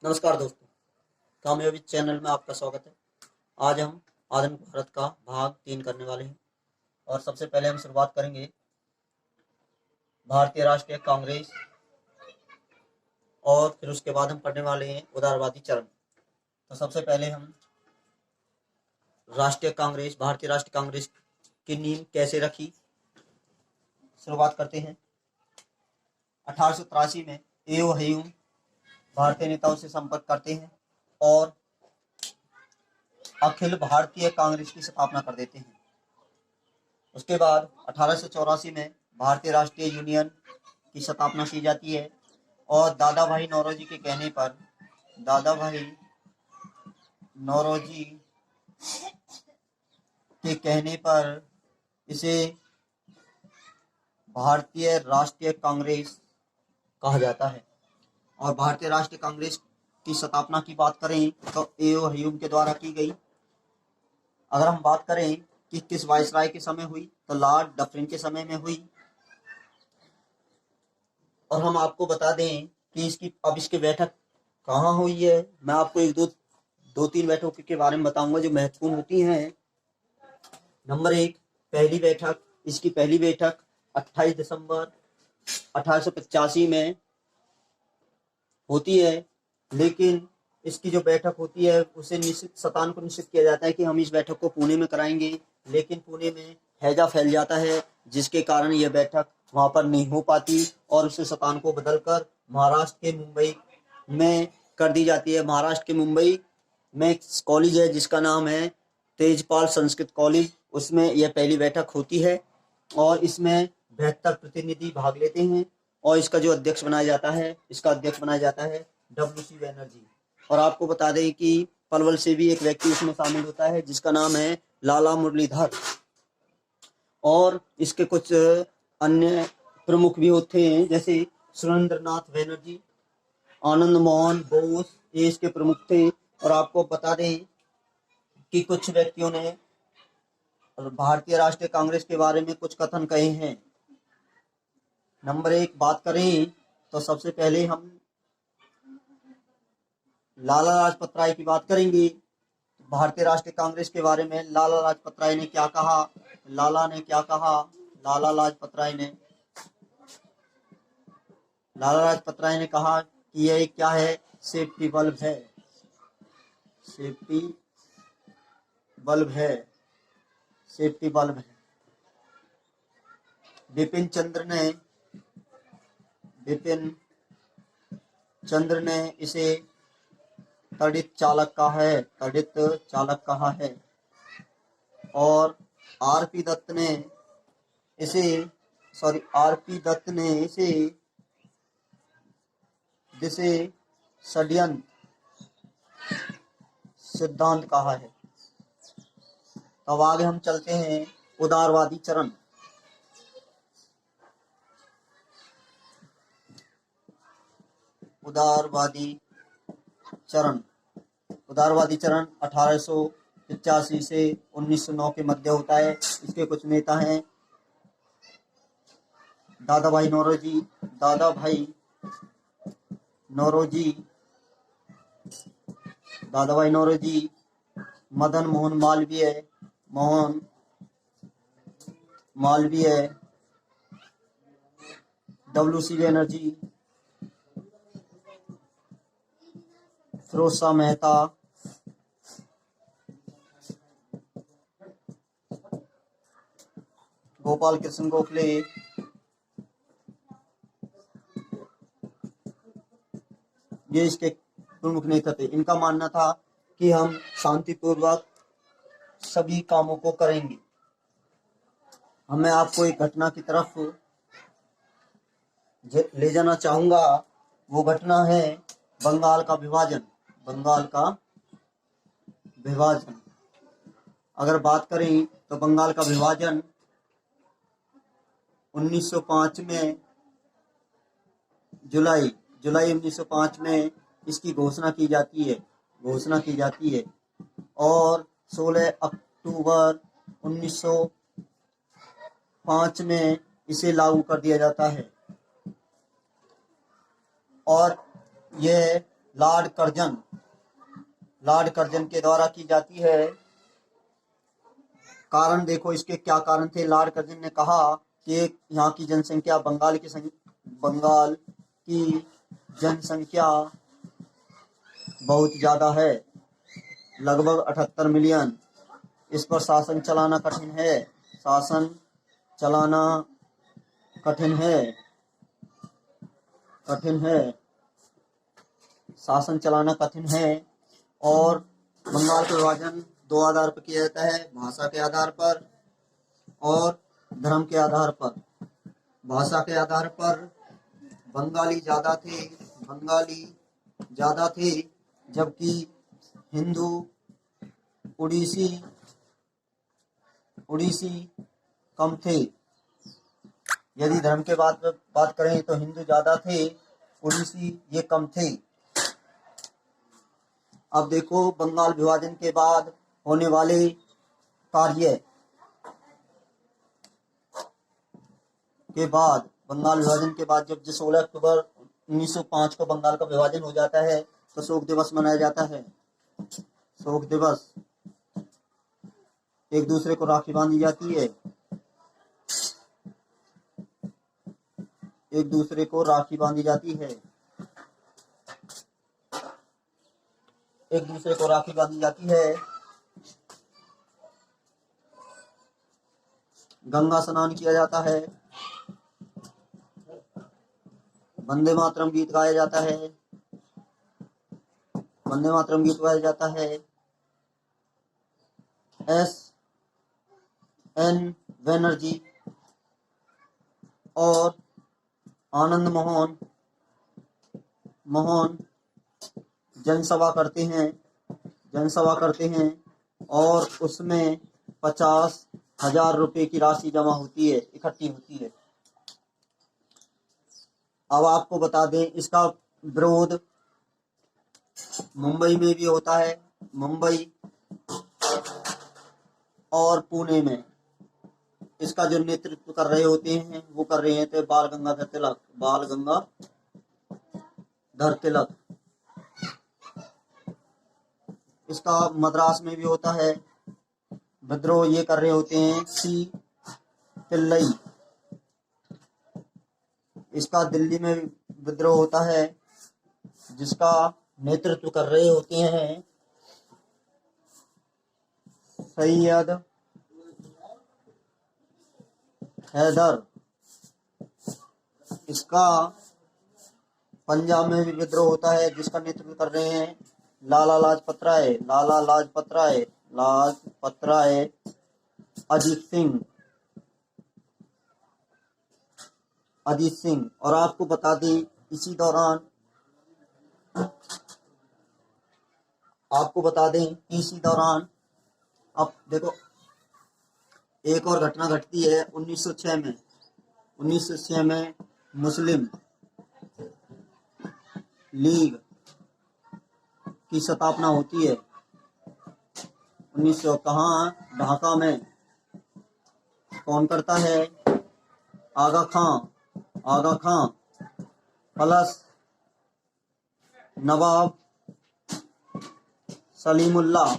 नमस्कार दोस्तों, कामयाबी चैनल में आपका स्वागत है। आज हम आधुनिक भारत का भाग 3 करने वाले हैं और सबसे पहले हम शुरुआत करेंगे भारतीय राष्ट्रीय कांग्रेस और फिर उसके बाद हम पढ़ने वाले हैं उदारवादी चरण। तो सबसे पहले हम भारतीय राष्ट्रीय कांग्रेस की नींव कैसे रखी, शुरुआत करते हैं। 1883 में एओ ह्यूम भारतीय नेताओं से संपर्क करते हैं और अखिल भारतीय कांग्रेस की स्थापना कर देते हैं। उसके बाद 1884 में भारतीय राष्ट्रीय यूनियन की स्थापना की जाती है और दादा भाई नौरोजी के कहने पर इसे भारतीय राष्ट्रीय कांग्रेस कहा जाता है। और भारतीय राष्ट्रीय कांग्रेस की स्थापना की बात करें तो एओ ह्यूम के द्वारा की गई। अगर हम बात करें कि किस वायसराय के समय हुई तो लॉर्ड डफरिन के समय में हुई। और हम आपको बता दें कि इसकी बैठक कहाँ हुई है। मैं आपको दो तीन बैठकों के बारे में बताऊंगा जो महत्वपूर्ण होती हैं। नंबर 1, इसकी पहली बैठक 28 दिसंबर 1885 में होती है, लेकिन इसकी जो बैठक होती है उसे शतान को निश्चित किया जाता है कि हम इस बैठक को पुणे में कराएंगे, लेकिन पुणे में हैजा फैल जाता है जिसके कारण यह बैठक वहां पर नहीं हो पाती और उसे शतान को बदलकर महाराष्ट्र के मुंबई में कर दी जाती है। महाराष्ट्र के मुंबई में एक कॉलेज है जिसका नाम है तेजपाल संस्कृत कॉलेज, उसमें यह पहली बैठक होती है और इसमें 72 प्रतिनिधि भाग लेते हैं और इसका अध्यक्ष बनाया जाता है WC बनर्जी। और आपको बता दें कि पलवल से भी एक व्यक्ति इसमें शामिल होता है जिसका नाम है लाला मुरलीधर। और इसके कुछ अन्य प्रमुख भी होते हैं जैसे सुरेंद्रनाथ बनर्जी, आनंद मोहन बोस, ये इसके प्रमुख थे। और आपको बता दें कि कुछ व्यक्तियों ने भारतीय राष्ट्रीय कांग्रेस के बारे में कुछ कथन कहे हैं। नंबर 1 बात करें तो सबसे पहले हम लाला लाजपत राय की बात करेंगे। भारतीय राष्ट्रीय कांग्रेस के बारे में लाला लाजपत राय ने क्या कहा। लाला लाजपत राय ने कहा कि यह क्या है, सेफ्टी बल्ब है। बिपिन चंद्र ने इसे तड़ित चालक कहा है। और आरपी दत्त ने इसे जिसे षड्यंत्र सिद्धांत कहा है। अब आगे हम चलते हैं उदारवादी चरण। उदारवादी चरण 1885 से 1909 के मध्य होता है। इसके कुछ नेता हैं दादा भाई नौरोजी, मदन मोहन मालवीय, WC बनर्जी, फिरोज शाह मेहता, गोपाल कृष्ण गोखले, ये इसके प्रमुख नेता थे। इनका मानना था कि हम शांतिपूर्वक सभी कामों को करेंगे। मैं आपको एक घटना की तरफ ले जाना चाहूंगा। वो घटना है बंगाल का विभाजन। अगर बात करें तो बंगाल का विभाजन 1905 में जुलाई 1905 में इसकी घोषणा की जाती है और 16 अक्टूबर 1905 में इसे लागू कर दिया जाता है। और यह लॉर्ड कर्जन के द्वारा की जाती है। कारण देखो इसके क्या कारण थे। लॉर्ड कर्जन ने कहा कि यहाँ की जनसंख्या बंगाल की जनसंख्या बहुत ज्यादा है, लगभग 78 मिलियन। इस पर शासन चलाना कठिन है, शासन चलाना कठिन है, शासन चलाना कठिन है। और बंगाल का विभाजन 2 आधार पर किया जाता है, भाषा के आधार पर और धर्म के आधार पर। भाषा के आधार पर बंगाली ज्यादा थे, जबकि हिंदू, उड़ीसी कम थे। यदि धर्म के बात करें तो हिंदू ज्यादा थे, उड़ीसी ये कम थे। अब देखो बंगाल विभाजन के बाद होने वाले कार्य के बाद, बंगाल विभाजन के बाद जब 16 अक्टूबर 1905 को बंगाल का विभाजन हो जाता है तो शोक दिवस मनाया जाता है। शोक दिवस, एक दूसरे को राखी बांधी जाती है, एक दूसरे को राखी बांधी जाती है, एक दूसरे को राखी बांधी जाती है। गंगा स्नान किया जाता है, वंदे मातरम गीत गाया जाता है, वंदे मातरम गीत गाया जाता है। S.N. बनर्जी और आनंद मोहन जनसभा करते हैं और उसमें 50,000 रुपए की राशि इकट्ठी होती है। अब आपको बता दें इसका विरोध मुंबई में भी होता है, मुंबई और पुणे में। इसका जो नेतृत्व कर रहे होते हैं वो कर रहे थे बाल गंगाधर तिलक। इसका मद्रास में भी होता है विद्रोह, ये कर रहे होते हैं सी पिल्लई। इसका दिल्ली में विद्रोह होता है जिसका नेतृत्व कर रहे होते हैं सैयद हैदर। इसका पंजाब में भी विद्रोह होता है जिसका नेतृत्व कर रहे हैं लाला लाजपत राय, अजीत सिंह। और आपको बता दें इसी दौरान अब देखो एक और घटना घटती है 1906 में मुस्लिम लीग की स्थापना होती है। 1900 कहाँ? ढाका में। कौन करता है? आगा खां प्लस नवाब सलीमुल्लाह।